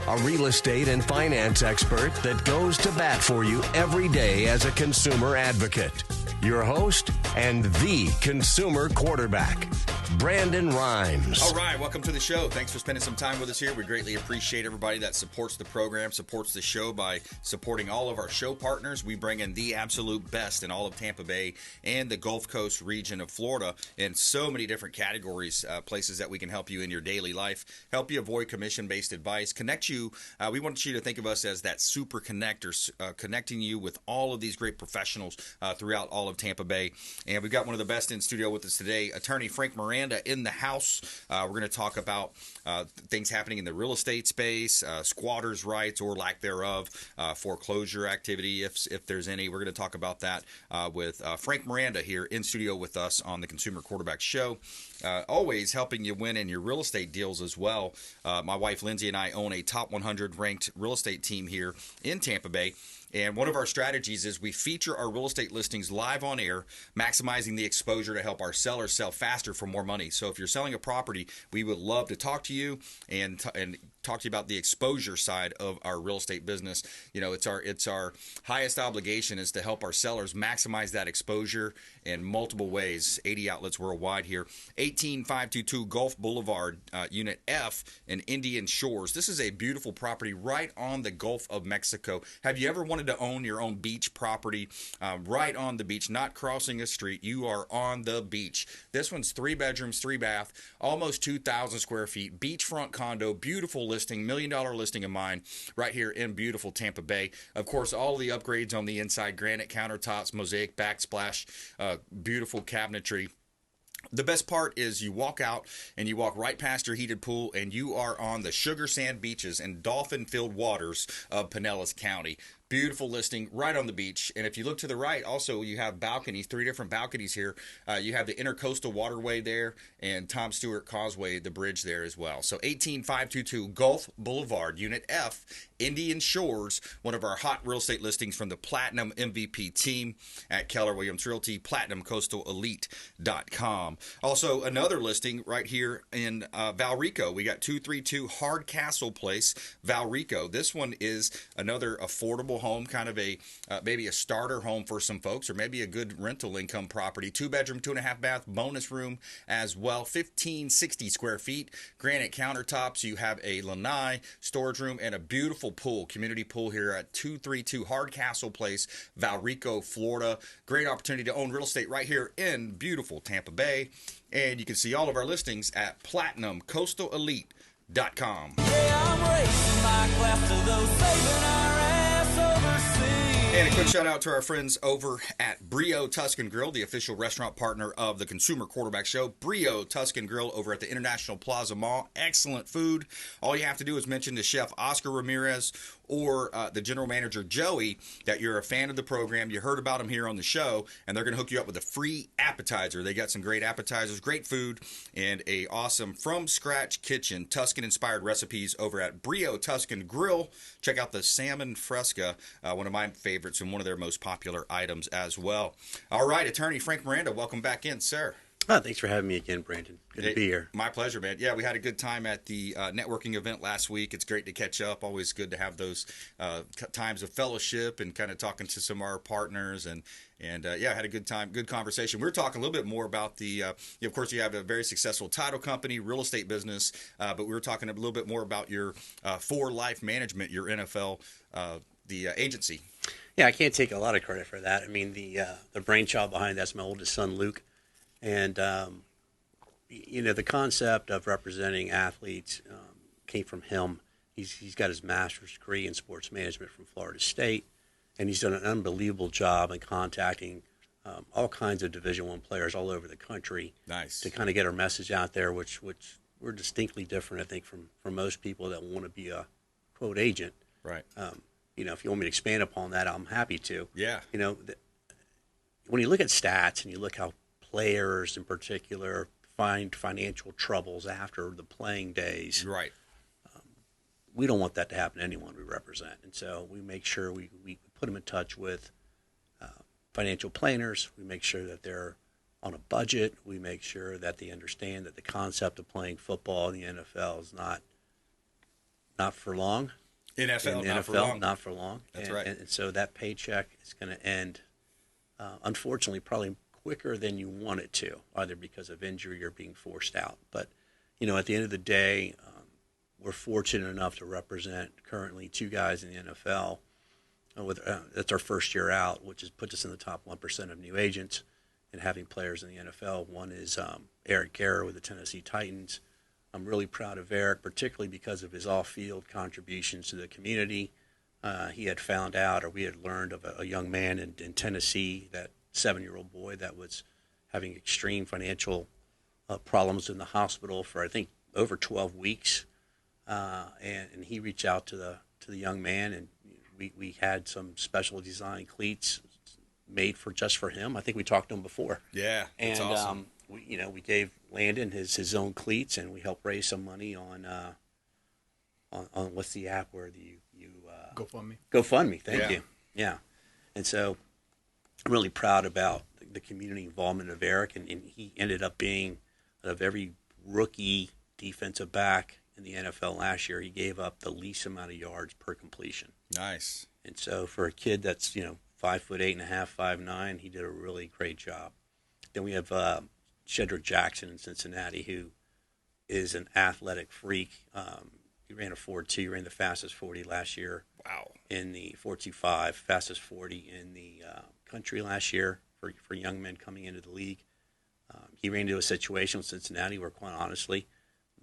a real estate and finance expert that goes to bat for you every day as a consumer advocate. Your host and the consumer quarterback, Brandon Rhymes. All right, welcome to the show. Thanks for spending some time with us here. We greatly appreciate everybody that supports the program, supports the show by supporting all of our show partners. We bring in the absolute best in all of Tampa Bay and the Gulf Coast region of Florida in so many different categories, places that we can help you in your daily life, help you avoid commission-based advice, connect you. We want you to think of us as that super connector, connecting you with all of these great professionals throughout all of Tampa Bay. And we've got one of the best in studio with us today, attorney Frank Miranda in the house. We're going to talk about things happening in the real estate space, squatters' rights or lack thereof, foreclosure activity, if there's any. We're going to talk about that with Frank Miranda here in studio with us on the Consumer Quarterback Show. Always helping you win in your real estate deals as well. My wife Lindsay and I own a top 100 ranked real estate team here in Tampa Bay. And one of our strategies is we feature our real estate listings live on air, maximizing the exposure to help our sellers sell faster for more money. So if you're selling a property, we would love to talk to you and talk to you about the exposure side of our real estate business. You know, it's our highest obligation is to help our sellers maximize that exposure in multiple ways. 80 outlets worldwide here. 18522 Gulf Boulevard, Unit F in Indian Shores. This is a beautiful property right on the Gulf of Mexico. Have you ever wanted to own your own beach property right on the beach, not crossing a street? You are on the beach. This one's 3 bedrooms, 3 bath, almost 2,000 square feet, beachfront condo, beautiful listing, $1 million listing of mine right here in beautiful Tampa Bay. Of course, all the upgrades on the inside, granite countertops, mosaic backsplash, beautiful cabinetry. The best part is you walk out and you walk right past your heated pool and you are on the sugar sand beaches and dolphin-filled waters of Pinellas County. Beautiful listing right on the beach. And if you look to the right, also you have balconies, 3 different balconies here. You have the Intercoastal Waterway there and Tom Stewart Causeway, the bridge there as well. So 18522 Gulf Boulevard, Unit F, Indian Shores, one of our hot real estate listings from the Platinum MVP team at Keller Williams Realty, PlatinumCoastalElite.com. Also, another listing right here in Valrico. We got 232 Hardcastle Place, Valrico. This one is another affordable home, kind of a maybe a starter home for some folks, or maybe a good rental income property. 2 bedroom, 2.5 bath, bonus room as well. 1,560 square feet, granite countertops. You have a lanai storage room and a beautiful pool, community pool here at 232 Hardcastle Place, Valrico, Florida. Great opportunity to own real estate right here in beautiful Tampa Bay. And you can see all of our listings at PlatinumCoastalElite.com. Yeah, I'm racing like laughter, though, saving our ass overseas. And a quick shout out to our friends over at Brio Tuscan Grill, the official restaurant partner of the Consumer Quarterback Show. Brio Tuscan Grill over at the International Plaza Mall. Excellent food. All you have to do is mention to Chef Oscar Ramirez or the general manager Joey that you're a fan of the program, you heard about them here on the show, and they're going to hook you up with a free appetizer. They got some great appetizers, great food, and a awesome from-scratch kitchen, Tuscan-inspired recipes over at Brio Tuscan Grill. Check out the salmon fresca, one of my favorites and one of their most popular items as well. All right, attorney Frank Miranda, welcome back in, sir. Oh, thanks for having me again, Brandon. Good to be here. My pleasure, man. Yeah, we had a good time at the networking event last week. It's great to catch up. Always good to have those times of fellowship and kind of talking to some of our partners and yeah, had a good time, good conversation. We were talking a little bit more about the, of course, you have a very successful title company, real estate business, but we were talking a little bit more about your For Life Management, your NFL, the agency. Yeah, I can't take a lot of credit for that. I mean, the brainchild behind that's my oldest son, Luke. And, you know, the concept of representing athletes came from him. He's got his master's degree in sports management from Florida State, and he's done an unbelievable job in contacting all kinds of Division I players all over the country. Nice. To kind of get our message out there, which we're distinctly different, I think, from most people that want to be a, quote, agent. Right. You know, if you want me to expand upon that, I'm happy to. Yeah. You know, when you look at stats and you look how players in particular find financial troubles after the playing days. Right. We don't want that to happen to anyone we represent. And so we make sure we put them in touch with financial planners. We make sure that they're on a budget. We make sure that they understand that the concept of playing football in the NFL is not not for long. NFL, In the not NFL, for long. not for long. That's right. And so that paycheck is going to end, unfortunately, probably quicker than you want it to, either because of injury or being forced out. But, at the end of the day, we're fortunate enough to represent currently 2 guys in the NFL. That's our first year out, which puts us in the top 1% of new agents and having players in the NFL. One is Eric Garror with the Tennessee Titans. I'm really proud of Eric, particularly because of his off-field contributions to the community. He had found out, or we had learned of a young man in Tennessee, that 7-year-old boy that was having extreme financial problems in the hospital for, I think, over 12 weeks. And he reached out to the young man, and we had some special design cleats made just for him. I think we talked to him before. Yeah, that's awesome. We gave Landon his own cleats, and we helped raise some money on what's the app where you GoFundMe. Thank you. Yeah, and so I'm really proud about the community involvement of Eric, and he ended up being, of every rookie defensive back in the NFL last year, he gave up the least amount of yards per completion. Nice. And so for a kid that's 5'8.5", 5'9", he did a really great job. Then we have Shedrick Jackson in Cincinnati, who is an athletic freak. He ran a 4.2. He ran the fastest 40 last year. Wow. In the 4.25, fastest 40 in the country last year for young men coming into the league. He ran into a situation with Cincinnati where, quite honestly,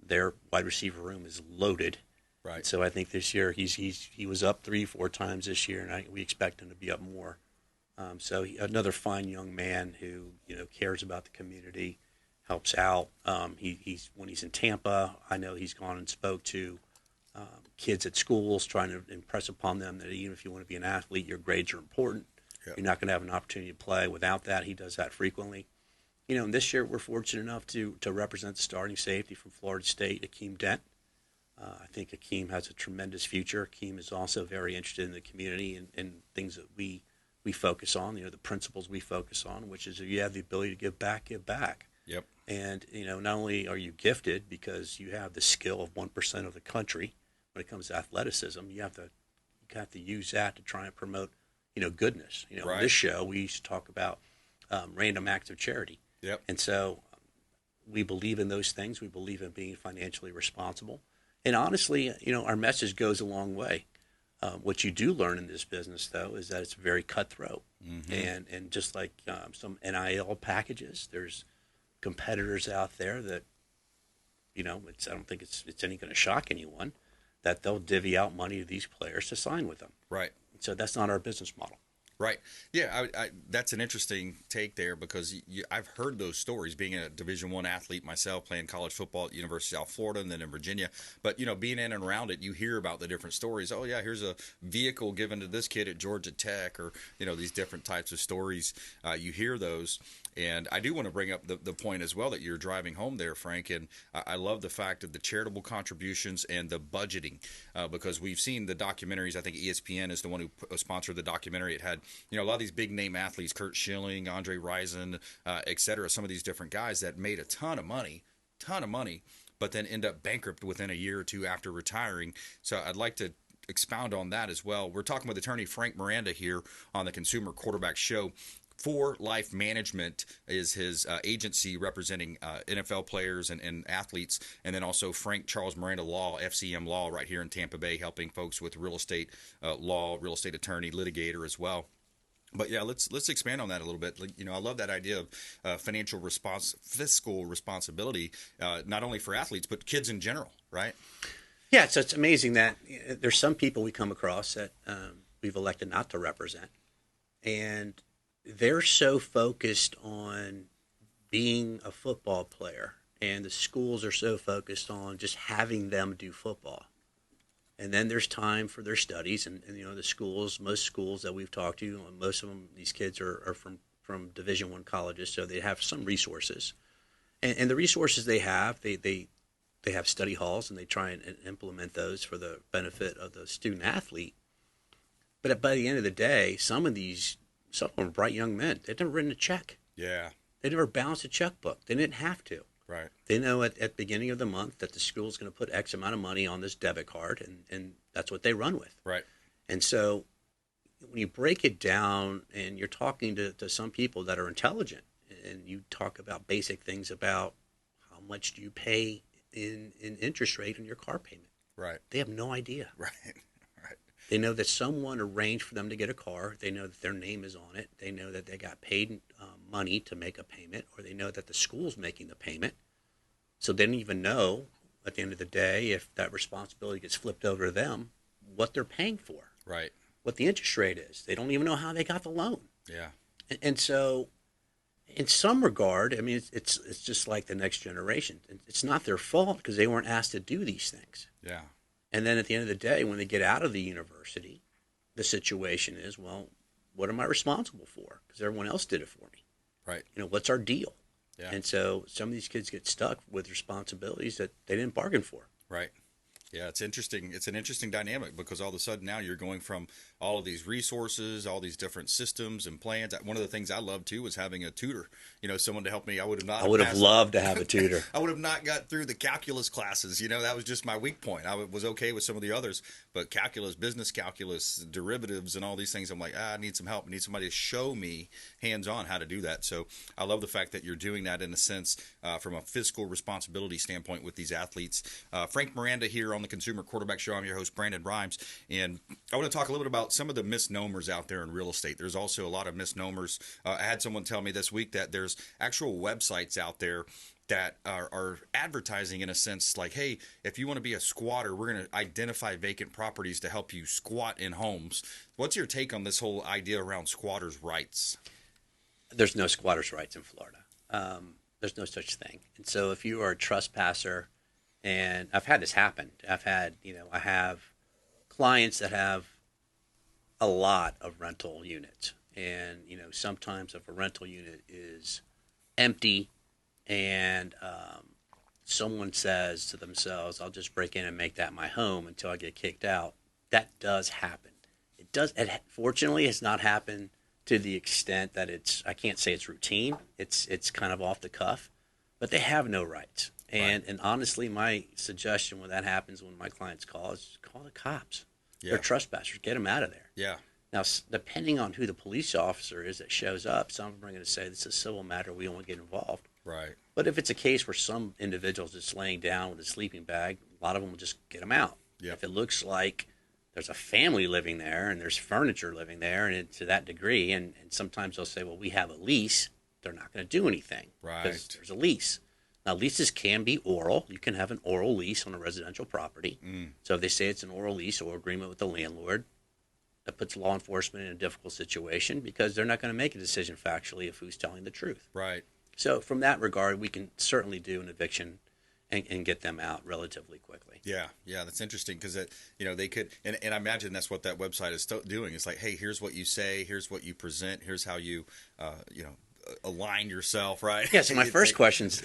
their wide receiver room is loaded. Right. And so I think this year he was up 3-4 times this year, and we expect him to be up more. Another fine young man who cares about the community, helps out. He's when he's in Tampa, I know he's gone and spoke to kids at schools, trying to impress upon them that even if you want to be an athlete, your grades are important. Yep. You're not going to have an opportunity to play without that. He does that frequently. And this year we're fortunate enough to represent the starting safety from Florida State, Akeem Dent. I think Akeem has a tremendous future. Akeem is also very interested in the community and things that we focus on, the principles we focus on, which is if you have the ability to give back, give back. Yep. And, not only are you gifted because you have the skill of 1% of the country when it comes to athleticism, you have to use that to try and promote, goodness. Right. On this show, we used to talk about random acts of charity. Yep. And so we believe in those things. We believe in being financially responsible. And honestly, our message goes a long way. What you do learn in this business, though, is that it's very cutthroat. Mm-hmm. And just like some NIL packages, there's competitors out there that, I don't think it's any going to shock anyone that they'll divvy out money to these players to sign with them. Right. So that's not our business model. Right. Yeah, that's an interesting take there because I've heard those stories, being a Division I athlete myself, playing college football at University of South Florida and then in Virginia. But, being in and around it, you hear about the different stories. Oh, yeah, here's a vehicle given to this kid at Georgia Tech or, these different types of stories. You hear those. And I do want to bring up the point as well that you're driving home there, Frank. And I love the fact of the charitable contributions and the budgeting because we've seen the documentaries. I think ESPN is the one who sponsored the documentary. It had, a lot of these big name athletes, Kurt Schilling, Andre Rison, et cetera, some of these different guys that made a ton of money, but then end up bankrupt within a year or two after retiring. So I'd like to expound on that as well. We're talking with attorney Frank Miranda here on the Consumer Quarterback Show. For Life Management is his agency representing NFL players and athletes, and then also Frank Charles Miranda Law, FCM Law, right here in Tampa Bay, helping folks with real estate law, real estate attorney, litigator as well. But yeah, let's expand on that a little bit. I love that idea of fiscal responsibility, not only for athletes but kids in general, right? Yeah, so it's amazing that there's some people we come across that we've elected not to represent, and they're so focused on being a football player, and the schools are so focused on just having them do football. And then there's time for their studies, and the schools, most schools that we've talked to, most of them, these kids are from Division I colleges, so they have some resources. And the resources they have have study halls, and they try and implement those for the benefit of the student athlete. But by the end of the day, some of them are bright young men. They've never written a check. Yeah. They never balanced a checkbook. They didn't have to. Right. They know at the beginning of the month that the school's going to put X amount of money on this debit card, and that's what they run with. Right. And so when you break it down and you're talking to some people that are intelligent, and you talk about basic things about how much do you pay in interest rate on your car payment. Right. They have no idea. Right. Right. They know that someone arranged for them to get a car. They know that their name is on it. They know that they got paid money to make a payment, or they know that the school's making the payment. So they don't even know at the end of the day, if that responsibility gets flipped over to them, what they're paying for. Right. What the interest rate is. They don't even know how they got the loan. Yeah. And so in some regard, I mean, it's just like the next generation. It's not their fault because they weren't asked to do these things. Yeah. And then at the end of the day, when they get out of the university, the situation is, well, what am I responsible for? Because everyone else did it for me. Right. You know, what's our deal? Yeah. And so some of these kids get stuck with responsibilities that they didn't bargain for. Right. Yeah, it's interesting. It's an interesting dynamic because all of a sudden now you're going from all of these resources, all these different systems and plans. One of the things I loved too was having a tutor. You know, someone to help me. I would have loved to have a tutor. I would have not got through the calculus classes. You know, that was just my weak point. I was okay with some of the others, but calculus, business calculus, derivatives, and all these things, I'm like, I need some help. I need somebody to show me hands-on how to do that. So I love the fact that you're doing that in a sense from a fiscal responsibility standpoint with these athletes. Frank Miranda here on the Consumer Quarterback Show. I'm your host, Brandon Rhymes, and I want to talk a little bit about some of the misnomers out there in real estate. There's also a lot of misnomers. I had someone tell me this week that there's actual websites out there that are advertising in a sense like, hey, if you want to be a squatter, we're going to identify vacant properties to help you squat in homes. What's your take on this whole idea around squatters' rights? There's no squatters' rights in Florida. There's no such thing. And so if you are a trespasser, and I've had this happen. I have clients that have a lot of rental units. And, sometimes if a rental unit is empty and someone says to themselves, I'll just break in and make that my home until I get kicked out, that does happen. It fortunately has not happened to the extent that I can't say it's routine. It's kind of off the cuff, but they have no rights. And honestly, my suggestion when that happens, when my clients call, is call the cops. Yeah. They're trespassers. Get them out of there. Yeah. Now, depending on who the police officer is that shows up, some of them are going to say, this is a civil matter. We don't want to get involved. Right. But if it's a case where some individual's just laying down with a sleeping bag, a lot of them will just get them out. Yep. If it looks like there's a family living there and there's furniture living there, and to that degree, and sometimes they'll say, well, we have a lease, they're not going to do anything. Right. Because there's a lease. Now, leases can be oral. You can have an oral lease on a residential property. So if they say it's an oral lease or agreement with the landlord, that puts law enforcement in a difficult situation because they're not going to make a decision factually of who's telling the truth. Right. So from that regard, we can certainly do an eviction and get them out relatively quickly. Yeah, that's interesting because they could, and I imagine that's what that website is doing. It's like, hey, here's what you say, here's what you present, here's how you, align yourself, right? Yeah. So my first question is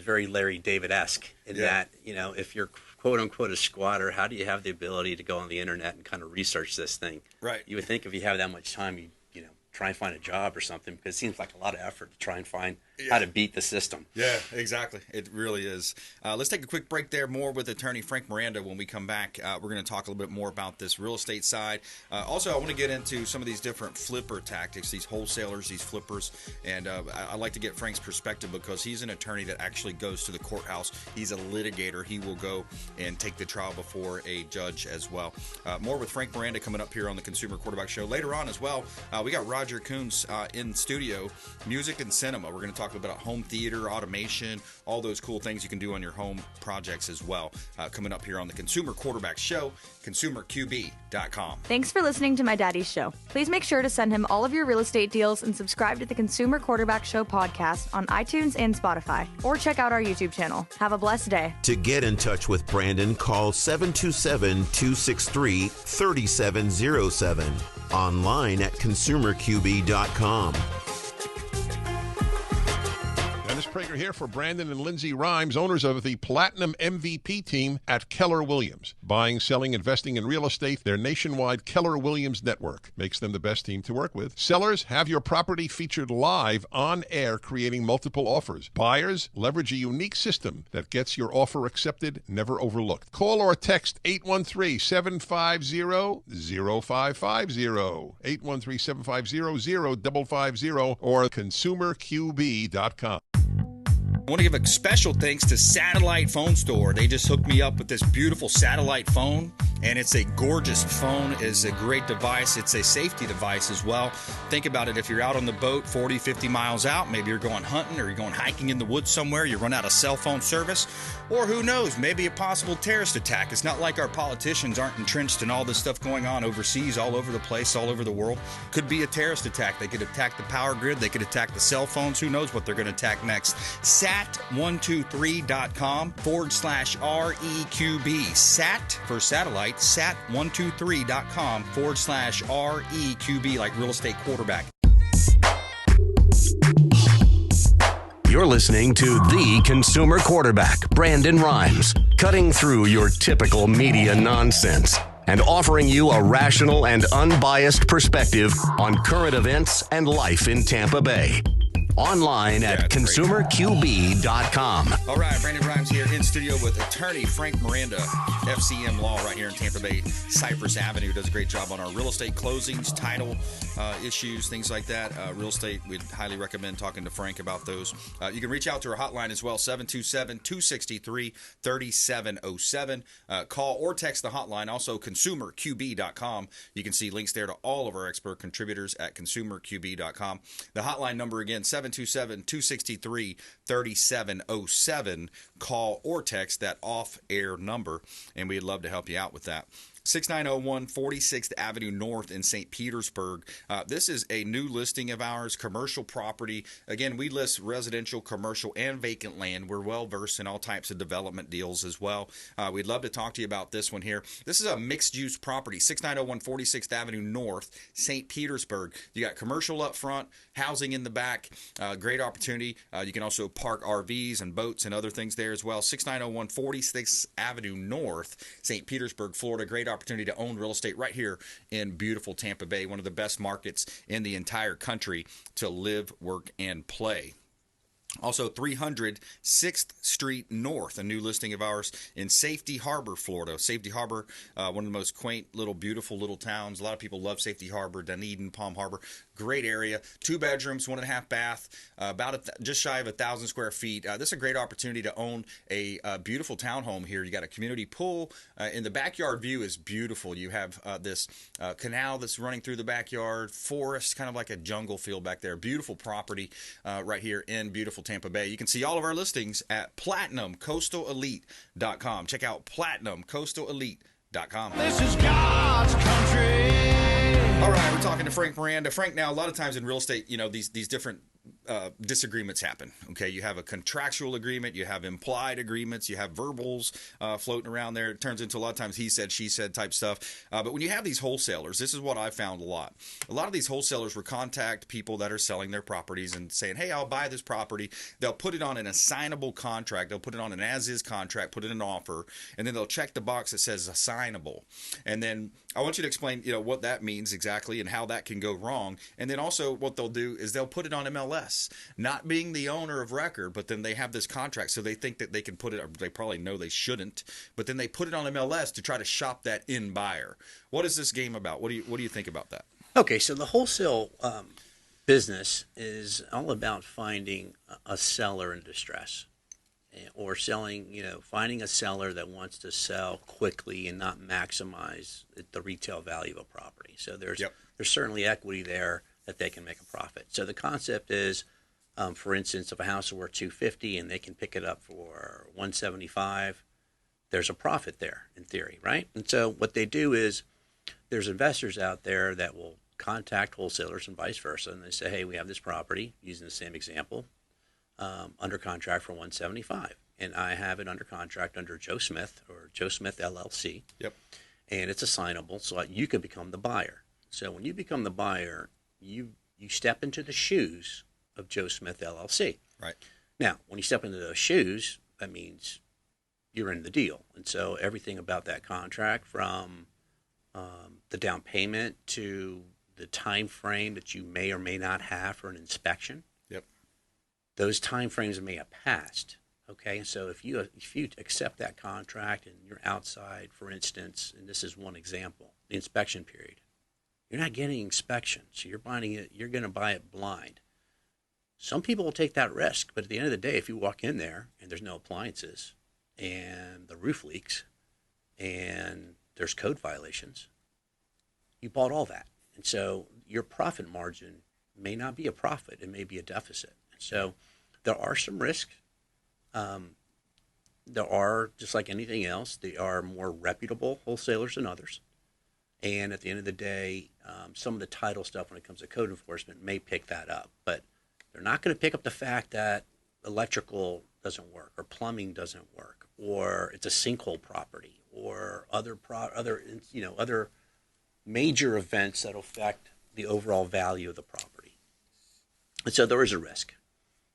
very Larry David-esque in that, if you're quote unquote a squatter, how do you have the ability to go on the internet and kind of research this thing? Right. You would think if you have that much time, you try and find a job or something, because it seems like a lot of effort to try and find how to beat the system. Yeah, exactly. It really is. Let's take a quick break there. More with attorney Frank Miranda. When we come back, we're going to talk a little bit more about this real estate side. Also, I want to get into some of these different flipper tactics, these wholesalers, these flippers, and I'd like to get Frank's perspective because he's an attorney that actually goes to the courthouse. He's a litigator. He will go and take the trial before a judge as well. More with Frank Miranda coming up here on the Consumer Quarterback Show. Later on as well, we got Roger Coons in studio, music and cinema. We're going to talk a little bit about home theater, automation, all those cool things you can do on your home projects as well. Coming up here on the Consumer Quarterback Show, consumerqb.com. Thanks for listening to my daddy's show. Please make sure to send him all of your real estate deals and subscribe to the Consumer Quarterback Show podcast on iTunes and Spotify, or check out our YouTube channel. Have a blessed day. To get in touch with Brandon, call 727-263-3707. Online at consumerqb.com. This Prager here for Brandon and Lindsay Rhymes, owners of the Platinum MVP team at Keller Williams. Buying, selling, investing in real estate, their nationwide Keller Williams network makes them the best team to work with. Sellers, have your property featured live on air, creating multiple offers. Buyers, leverage a unique system that gets your offer accepted, never overlooked. Call or text 813-750-0550, 813-750-0550, or consumerqb.com. I want to give a special thanks to Satellite Phone Store. They just hooked me up with this beautiful satellite phone, and it's a gorgeous phone. It's a great device. It's a safety device as well. Think about it. If you're out on the boat 40, 50 miles out, maybe you're going hunting or you're going hiking in the woods somewhere, you run out of cell phone service, or who knows, maybe a possible terrorist attack. It's not like our politicians aren't entrenched in all this stuff going on overseas, all over the place, all over the world. Could be a terrorist attack. They could attack the power grid. They could attack the cell phones. Who knows what they're going to attack next. Sat123.com/REQB. Sat for satellite, sat123.com/REQB, like real estate quarterback. You're listening to the consumer quarterback, Brandon Rhymes, cutting through your typical media nonsense and offering you a rational and unbiased perspective on current events and life in Tampa Bay. Online at consumerqb.com. All right, Brandon Rhymes here in studio with attorney Frank Miranda, FCM Law, right here in Tampa Bay, Cypress Avenue. Does a great job on our real estate closings, title issues, things like that. Real estate, we'd highly recommend talking to Frank about those. You can reach out to our hotline as well, 727-263-3707. Call or text the hotline, also consumerqb.com. You can see links there to all of our expert contributors at consumerqb.com. The hotline number again, 727-263-3707. Call or text that off-air number, and we'd love to help you out with that. 6901 46th Avenue North in St. Petersburg. This is a new listing of ours, commercial property. Again, we list residential, commercial, and vacant land. We're well-versed in all types of development deals as well. We'd love to talk to you about this one here. This is a mixed-use property, 6901 46th Avenue North, St. Petersburg. You got commercial up front, housing in the back. Great opportunity. You can also park RVs and boats and other things there as well. 6901 46th Avenue North, St. Petersburg, Florida. Great opportunity to own real estate right here in beautiful Tampa Bay, one of the best markets in the entire country to live, work, and play. Also, 300 6th Street North, a new listing of ours in Safety Harbor, Florida. Safety Harbor, one of the most quaint, little, beautiful little towns. A lot of people love Safety Harbor, Dunedin, Palm Harbor. Great area. 2 bedrooms, 1.5 bath, just shy of 1,000 square feet. This is a great opportunity to own a beautiful townhome here. You got a community pool. In the backyard view is beautiful. You have this canal that's running through the backyard, forest, kind of like a jungle feel back there. Beautiful property right here in beautiful Tampa Bay. You can see all of our listings at platinumcoastalelite.com. Check out platinumcoastalelite.com. This is God's country. All right, we're talking to Frank Miranda. Frank, now a lot of times in real estate, you know, these different disagreements happen. Okay, you have a contractual agreement, you have implied agreements, you have verbals floating around there. It turns into a lot of times he said, she said type stuff. But when you have these wholesalers, this is what I found a lot. A lot of these wholesalers will contact people that are selling their properties and saying, hey, I'll buy this property. They'll put it on an assignable contract. They'll put it on an as-is contract, put in an offer, and then they'll check the box that says assignable. And then I want you to explain, you know, what that means exactly and how that can go wrong. And then also what they'll do is they'll put it on MLS. Not being the owner of record, but then they have this contract, so they think that they can put it, or they probably know they shouldn't, but then they put it on MLS to try to shop that in buyer. What is this game about? What do you think about that? Okay, so the wholesale business is all about finding a seller in distress, or finding a seller that wants to sell quickly and not maximize the retail value of a property. So there's certainly equity there that they can make a profit. So the concept is, for instance, if a house is worth $250 and they can pick it up for $175, there's a profit there in theory, right? And so what they do is there's investors out there that will contact wholesalers and vice versa, and they say, hey, we have this property, using the same example, under contract for $175, and I have it under contract under Joe Smith or Joe Smith LLC. Yep. And it's assignable, so you can become the buyer. So when you become the buyer, you step into the shoes of Joe Smith LLC. Right. Now, when you step into those shoes, that means you're in the deal. And so everything about that contract, from the down payment to the time frame that you may or may not have for an inspection, those time frames may have passed. Okay, so if you accept that contract and you're outside, for instance, and this is one example, the inspection period, you're not getting inspection, so you're buying it. You're going to buy it blind. Some people will take that risk, but at the end of the day, if you walk in there and there's no appliances, and the roof leaks, and there's code violations, you bought all that, and so your profit margin may not be a profit; it may be a deficit. So there are some risks. There are, just like anything else, they are more reputable wholesalers than others. And at the end of the day, some of the title stuff when it comes to code enforcement may pick that up. But they're not going to pick up the fact that electrical doesn't work, or plumbing doesn't work, or it's a sinkhole property, or other major events that affect the overall value of the property. And so there is a risk.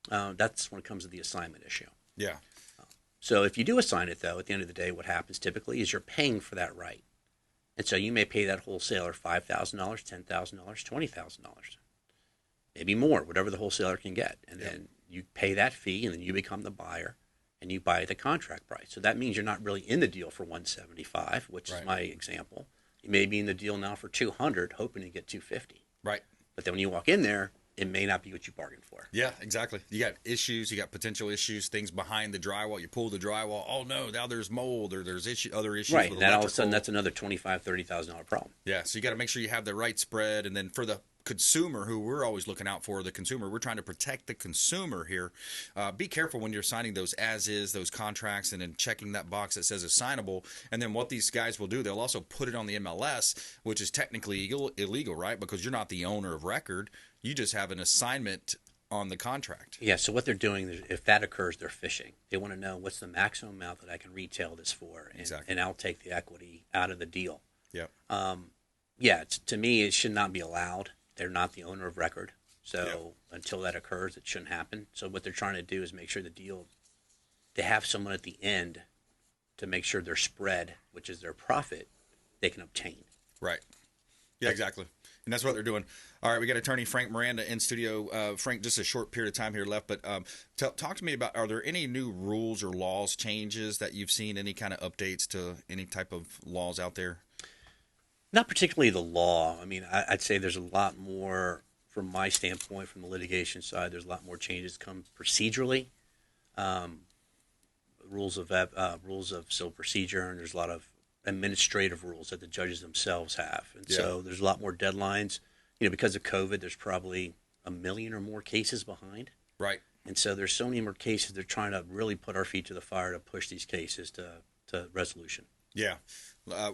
That's when it comes to the assignment issue. Yeah. So if you do assign it, though, at the end of the day, what happens typically is you're paying for that right. And so you may pay that wholesaler $5,000, $10,000, $20,000, maybe more, whatever the wholesaler can get. And then you pay that fee, and then you become the buyer, and you buy at the contract price. So that means you're not really in the deal for $175, which is my example. You may be in the deal now for $200, hoping to get $250. Right. But then when you walk in there, it may not be what you bargained for. Yeah, exactly. You got issues, you got potential issues, things behind the drywall. You pull the drywall. Oh no, now there's mold, or there's other issues. Right, with and then all of a electrical. sudden that's another $25,000, $30,000 problem. Yeah, so you got to make sure you have the right spread, and then for the consumer, who we're always looking out for, the consumer, we're trying to protect the consumer here. Be careful when you're signing those those contracts, and then checking that box that says assignable. And then what these guys will do, they'll also put it on the MLS, which is technically illegal, right? Because you're not the owner of record. You just have an assignment on the contract. Yeah, so what they're doing, if that occurs, they're fishing. They want to know what's the maximum amount that I can retail this for, and I'll take the equity out of the deal. Yeah. To me, it should not be allowed. They're not the owner of record. So until that occurs, it shouldn't happen. So what they're trying to do is make sure the deal, they have someone at the end to make sure their spread, which is their profit, they can obtain. Right. Yeah, exactly. And that's what they're doing. All right, we got attorney Frank Miranda in studio. Frank, just a short period of time here left, but talk to me about, are there any new rules or laws changes that you've seen, any kind of updates to any type of laws out there? Not particularly the law. I mean, I'd say there's a lot more, from my standpoint, from the litigation side, there's a lot more changes come procedurally. Rules of civil procedure, and there's a lot of administrative rules that the judges themselves have. And so there's a lot more deadlines. Because of COVID, there's probably 1 million or more cases behind. Right. And so there's so many more cases. They're trying to really put our feet to the fire to push these cases to resolution. Yeah.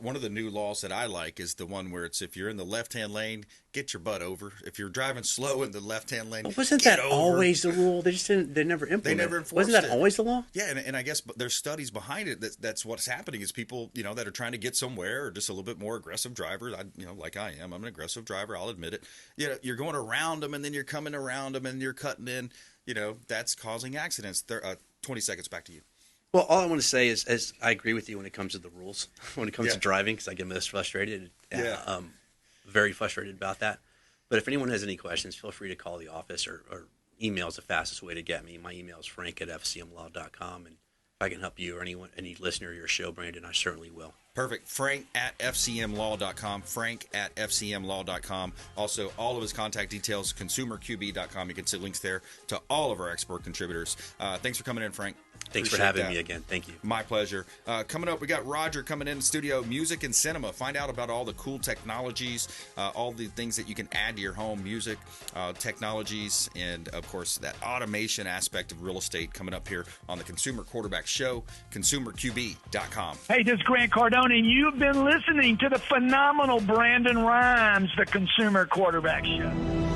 One of the new laws that I like is the one where it's, if you're in the left-hand lane, get your butt over. If you're driving slow in the left-hand lane, wasn't that always the rule? They just didn't. They never implemented. They never enforced Wasn't that it. always the law? Yeah, and I guess there's studies behind it that's what's happening is people, that are trying to get somewhere, or just a little bit more aggressive drivers. Like I am. I'm an aggressive driver. I'll admit it. You're going around them, and then you're coming around them, and you're cutting in. That's causing accidents. 20 seconds, back to you. Well, all I want to say is I agree with you when it comes to the rules, when it comes to driving, because I get most frustrated. Very frustrated about that. But if anyone has any questions, feel free to call the office, or email is the fastest way to get me. My email is frank@fcmlaw.com, and if I can help you or any listener of your show, Brandon, I certainly will. Perfect. Frank@fcmlaw.com. Frank@fcmlaw.com. Also, all of his contact details, consumerqb.com. You can see links there to all of our expert contributors. Thanks for coming in, Frank. Thanks for having me again. Thank you. My pleasure. Coming up, we got Roger coming in the studio, music and cinema. Find out about all the cool technologies, all the things that you can add to your home, music, technologies, and, of course, that automation aspect of real estate coming up here on the Consumer Quarterback Show, consumerqb.com. Hey, this is Grant Cardone, and you've been listening to the phenomenal Brandon Rhymes, the Consumer Quarterback Show.